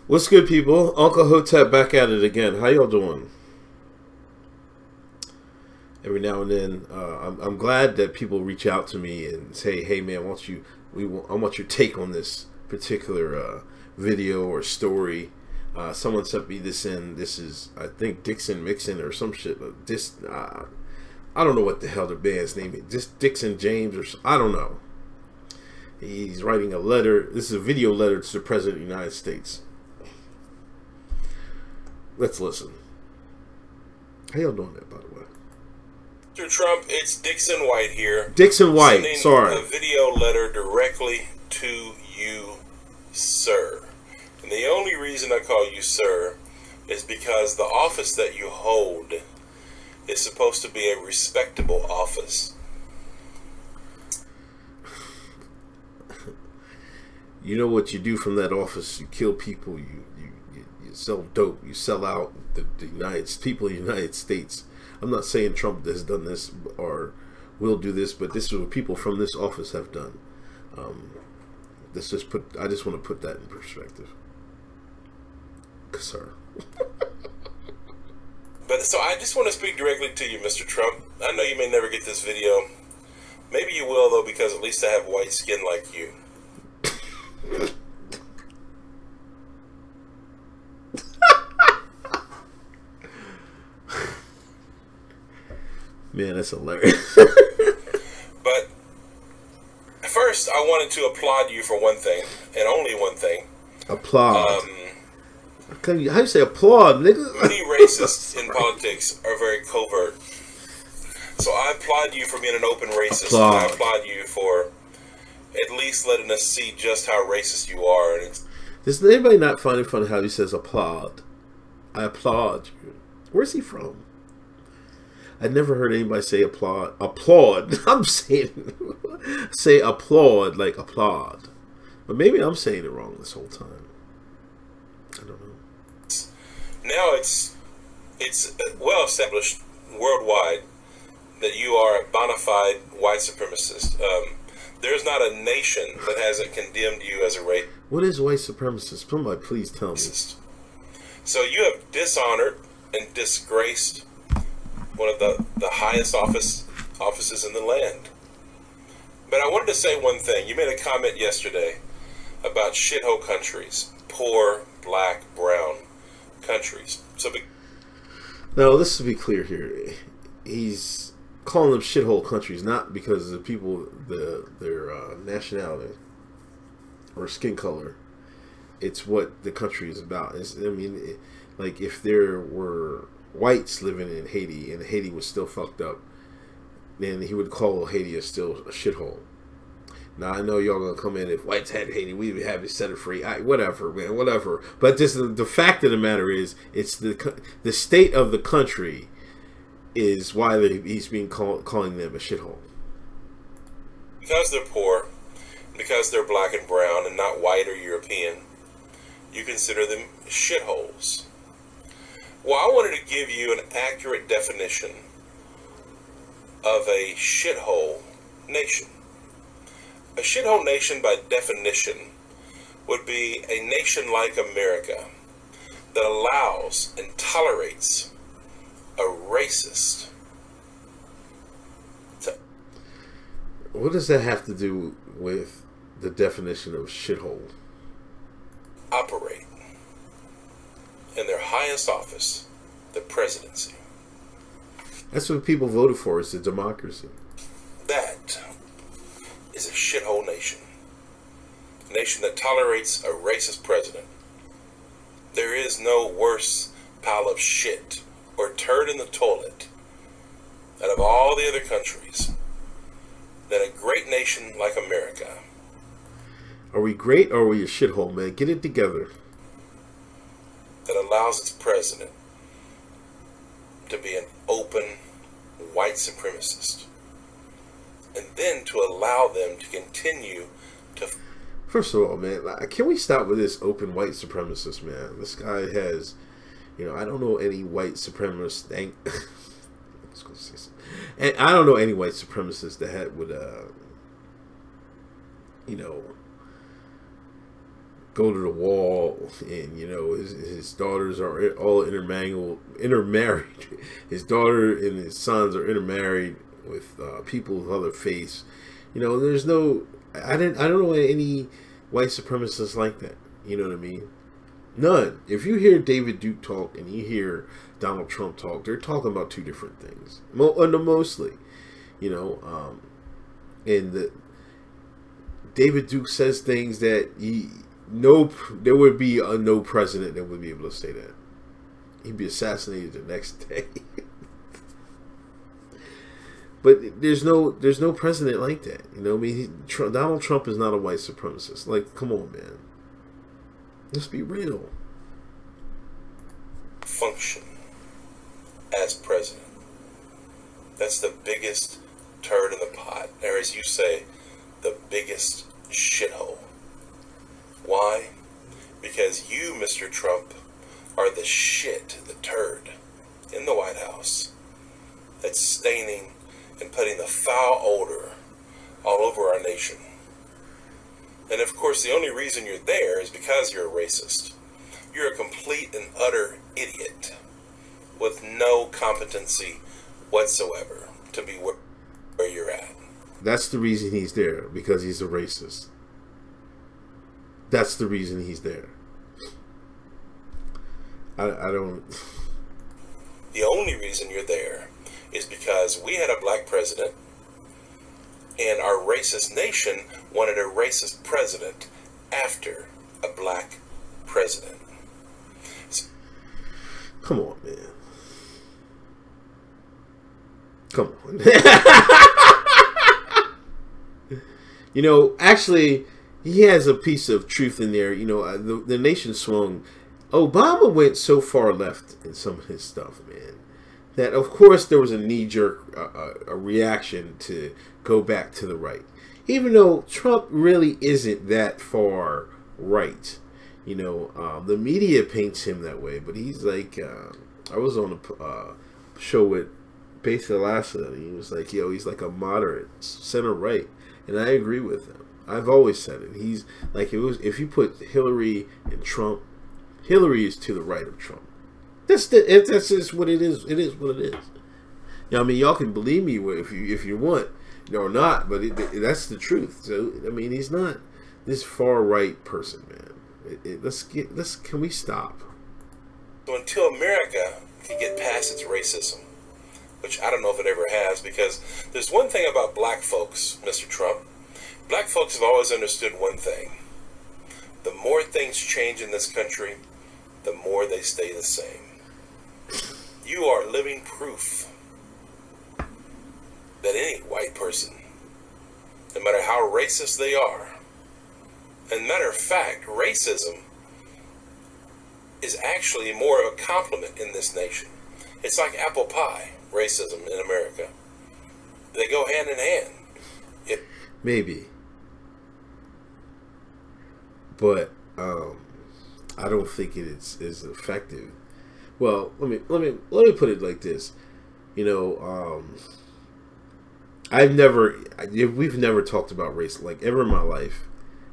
What's good, people? Uncle Hotep back at it again. How y'all doing? Every now and then, I'm glad that people reach out to me and say, "Hey, man, I want your take on this particular video or story." Someone sent me this in. This is, I think, Dixon Mixon or some shit. I don't know what the hell the band's name is. Just Dixon James I don't know. He's writing a letter. This is a video letter to the President of the United States. Let's listen. How y'all doing there, by the way? Mr. Trump, it's Dixon White here. Dixon White, sending sorry. a video letter directly to you, sir. And the only reason I call you sir is because the office that you hold is supposed to be a respectable office. You know what you do from that office? You kill people. You sell dope. You sell out the people of the United States. I'm not saying Trump has done this or will do this, but this is what people from this office have done. I just want to put that in perspective, sir. But so I just want to speak directly to you, Mr. Trump. I know you may never get this video. Maybe you will, though, because at least I have white skin like you. Man, that's hilarious. But first, I wanted to applaud you for one thing, and only one thing. Applaud. How you say applaud, nigga? Many racists in politics are very covert. So I applaud you for being an open racist. Applaud. And I applaud you for at least letting us see just how racist you are. And Does anybody not find it funny how he says applaud? I applaud you. Where's he from? I never heard anybody say applaud. Applaud. I'm saying say applaud like applaud. But maybe I'm saying it wrong this whole time. I don't know. now it's well established worldwide that you are a bona fide white supremacist. There's not a nation that hasn't condemned you as a racist. What is white supremacist? Somebody please tell me. So you have dishonored and disgraced one of the highest offices in the land. But I wanted to say one thing. You made a comment yesterday about shithole countries, poor, black, brown countries. So now, let's be clear here. He's calling them shithole countries not because of the people, their nationality or skin color. It's what the country is about. Like if there were whites living in Haiti and Haiti was still fucked up, then he would call Haiti still a shithole. Now I know y'all gonna come in, if whites had Haiti, we would have it set it free. Whatever, man, whatever. But just the fact of the matter is, it's the state of the country is why he's being calling them a shithole. Because they're poor, because they're black and brown and not white or European, you consider them shitholes. Well, I wanted to give you an accurate definition of a shithole nation. A shithole nation, by definition, would be a nation like America that allows and tolerates a racist. What does that have to do with the definition of shithole? Operate in their highest office, the presidency. That's what people voted for, is the democracy. That is a shithole nation. A nation that tolerates a racist president. There is no worse pile of shit or turd in the toilet out of all the other countries than a great nation like America. Are we great or are we a shithole, man? Get it together. That allows its president to be an open white supremacist. And then to allow them to continue to... First of all, man, can we stop with this open white supremacist, man? This guy has, I don't know any white supremacist. And I don't know any white supremacists that would go to the wall, and you know his daughters are all intermarried. His daughter and his sons are intermarried with people of other faiths. You know, there's no. I don't know any white supremacists like that. You know what I mean? None. If you hear David Duke talk and you hear Donald Trump talk, they're talking about two different things. Mostly, you know, and David Duke says things that there would be no president that would be able to say that. He'd be assassinated the next day. But there's no president like that. You know, I mean, Donald Trump is not a white supremacist. Like, come on, man. Let's be real. Function as president. That's the biggest turd in the pot, or as you say, the biggest shithole. Why? Because you, Mr. Trump, are the shit, the turd in the White House that's staining and putting the foul odor all over our nation. And of course, the only reason you're there is because you're a racist. You're a complete and utter idiot with no competency whatsoever to be where you're at. That's the reason he's there, because he's a racist. That's the reason he's there. I don't... The only reason you're there is because we had a black president, and our racist nation wanted a racist president after a black president. Come on, man. Come on. You know, actually, he has a piece of truth in there. You know, the nation swung. Obama went so far left in some of his stuff, man, that of course there was a knee-jerk a reaction to go back to the right. Even though Trump really isn't that far right. You know, the media paints him that way, but he's like, I was on a show with Base Alassa, and he was like, yo, he's like a moderate center-right, and I agree with him. I've always said it. He's like, if you put Hillary and Trump, Hillary is to the right of Trump. That's just what it is. It is what it is. You know, I mean, y'all can believe me if you want or not, but that's the truth. So I mean, he's not this far right person, man. Can we stop? So until America can get past its racism, which I don't know if it ever has, because there's one thing about black folks, Mr. Trump. Black folks have always understood one thing. The more things change in this country, the more they stay the same. You are living proof that any white person, no matter how racist they are, and matter of fact, racism is actually more of a compliment in this nation. It's like apple pie, racism in America. They go hand in hand. Maybe. But I don't think it is effective. Well, let me put it like this. You know, we've never talked about race like ever in my life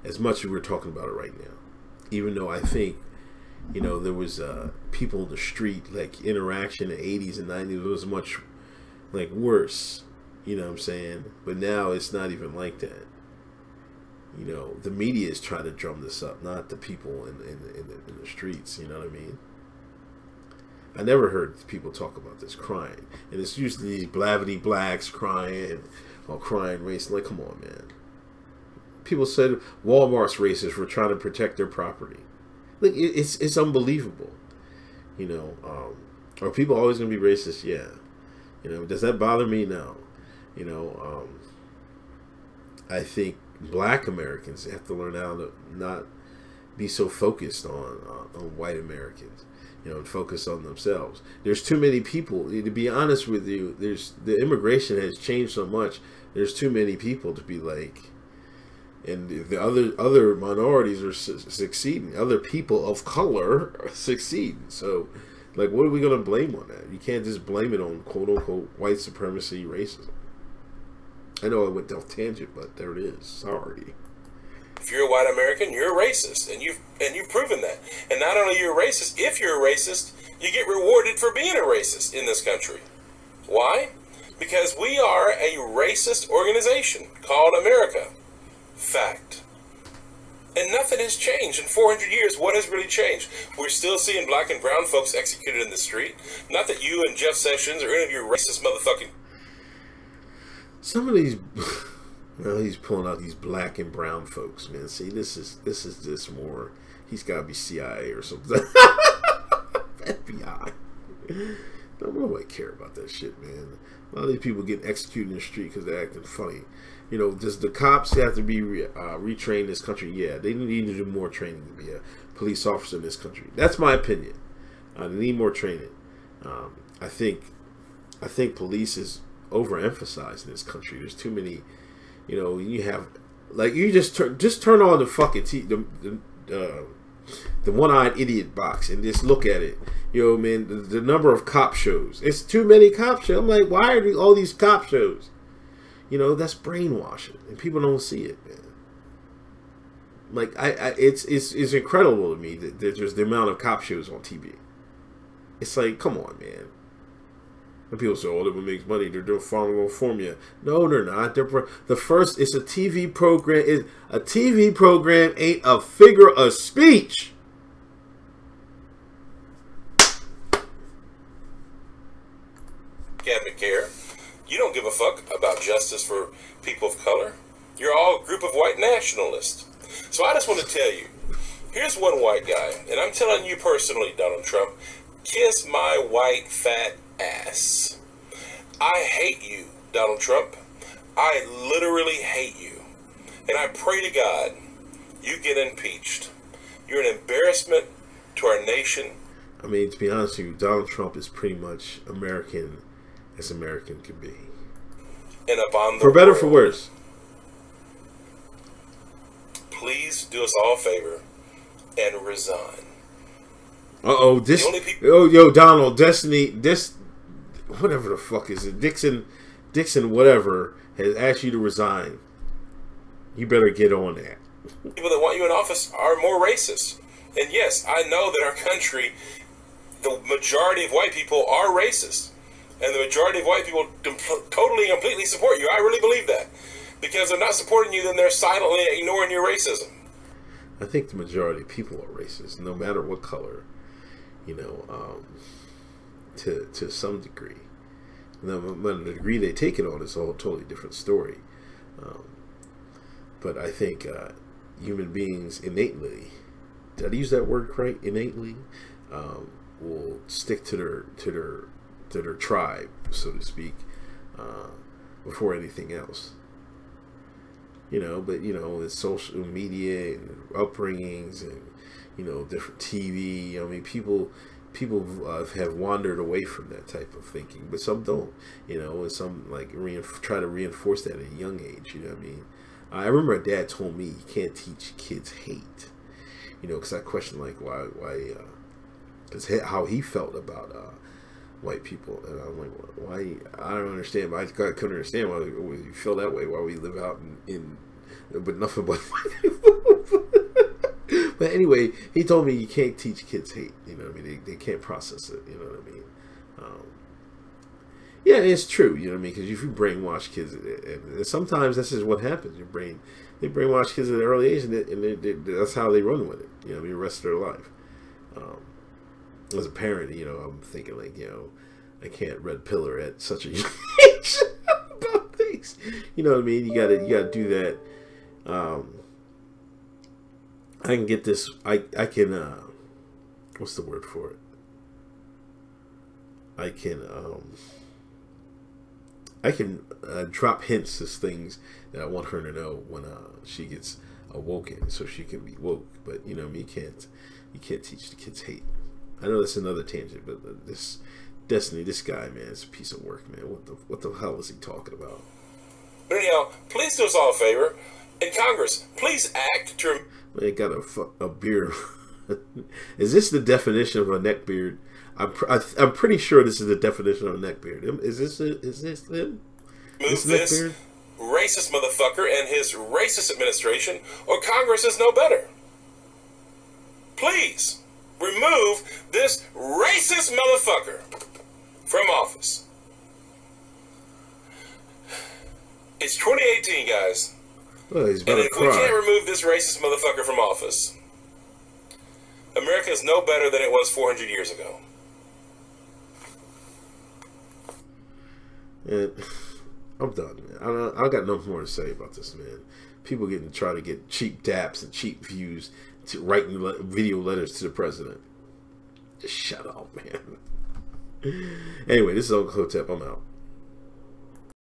as much as we're talking about it right now. Even though I think, you know, there was people in the street, like interaction in the 80s and 90s was much like worse. You know what I'm saying? But now it's not even like that. You know, the media is trying to drum this up, not the people in the streets. You know what I mean? I never heard people talk about this crying, and it's usually these blavity blacks crying or crying race. Like, come on, man. People said Walmart's racist for trying to protect their property. Like, it's unbelievable. You know, are people always going to be racist? Yeah. You know, does that bother me? No. You know, I think black Americans have to learn how to not be so focused on white Americans, you know, and focus on themselves. There's too many people, to be honest with you, the immigration has changed so much, there's too many people to be like, and the other minorities are succeeding, other people of color are succeeding. So, like, what are we going to blame on that? You can't just blame it on quote-unquote white supremacy, racism. I know I went off tangent, but there it is. Sorry. If you're a white American, you're a racist, and you've proven that. And not only you're a racist, if you're a racist, you get rewarded for being a racist in this country. Why? Because we are a racist organization called America. Fact. And nothing has changed in 400 years. What has really changed? We're still seeing black and brown folks executed in the street. Not that you and Jeff Sessions or any of your racist motherfucking... Some of these... Well, he's pulling out these black and brown folks, man. See, this is just more... He's got to be CIA or something. FBI. Nobody care about that shit, man. A lot of these people getting executed in the street because they're acting funny. You know, does the cops have to be retrained in this country? Yeah, they need to do more training to be a police officer in this country. That's my opinion. They need more training. I think police is overemphasized in this country. There's too many. You know, you have like you just turn on the fucking the one-eyed idiot box and just look at it. You know, man, the number of cop shows. It's too many cop shows. I'm like, why are all these cop shows? You know, that's brainwashing, and people don't see it, man. Like, it's incredible to me that there's the amount of cop shows on TV. It's like, come on, man. And people say, oh, that makes money. They're doing following formula. No, they're not. The first, it's a TV program. A TV program ain't a figure of speech. Cabinet care. You don't give a fuck about justice for people of color. You're all a group of white nationalists. So I just want to tell you, here's one white guy, and I'm telling you personally, Donald Trump, kiss my white fat ass. I hate you, Donald Trump. I literally hate you. And I pray to God you get impeached. You're an embarrassment to our nation. I mean, to be honest with you, Donald Trump is pretty much American as American can be. And upon the for better or for worse. Please do us all a favor and resign. Uh-oh, yo, Donald, Destiny, whatever the fuck is it, Dixon, whatever, has asked you to resign. You better get on that. People that want you in office are more racist. And yes, I know that our country, the majority of white people are racist. And the majority of white people totally and completely support you. I really believe that. Because they're not supporting you, then they're silently ignoring your racism. I think the majority of people are racist, no matter what color, you know, to some degree. Now, but the degree they take it on is a whole totally different story. But I think human beings innately, did I use that word correct? Innately, will stick to their tribe, so to speak, before anything else. You know, but you know, it's social media and upbringings and, you know, different TV. I mean, people have wandered away from that type of thinking, but some don't. You know, and some like try to reinforce that at a young age. You know what I mean? I remember a dad told me you can't teach kids hate. You know, because I questioned like why, because how he felt about white people, and I'm like, why? I don't understand. But I couldn't understand why you feel that way. Why we live out in but nothing but white people. But anyway, he told me you can't teach kids hate. You know what I mean? They can't process it. You know what I mean? Yeah, it's true. You know what I mean? Because if you brainwash kids, and sometimes that's just what happens. They brainwash kids at an early age, and that's how they run with it. You know what I mean? The rest of their life. As a parent, you know, I'm thinking like, you know, I can't red pillar at such a young age about things. You know what I mean? You gotta do that. I can get this. I can. What's the word for it? I can drop hints as things that I want her to know when she gets awoken, so she can be woke. But you know, you can't teach the kids hate. I know that's another tangent, but this Destiny, this guy, man, is a piece of work, man. What the hell is he talking about? But anyhow, please do us all a favor. In Congress, please act to... Man, got a beard. Is this the definition of a neck beard? I'm pretty sure this is the definition of a neck beard. Is this him? Move this racist motherfucker and his racist administration, or Congress is no better. Please remove this racist motherfucker from office. It's 2018, guys. Well, he's and about if to we cry. can't remove this racist motherfucker from office, America is no better than it was 400 years ago. And I'm done, man. I got nothing more to say about this, man. People getting try to get cheap daps and cheap views to writing video letters to the president. Just shut up, man. Anyway, this is Uncle Hotep. I'm out.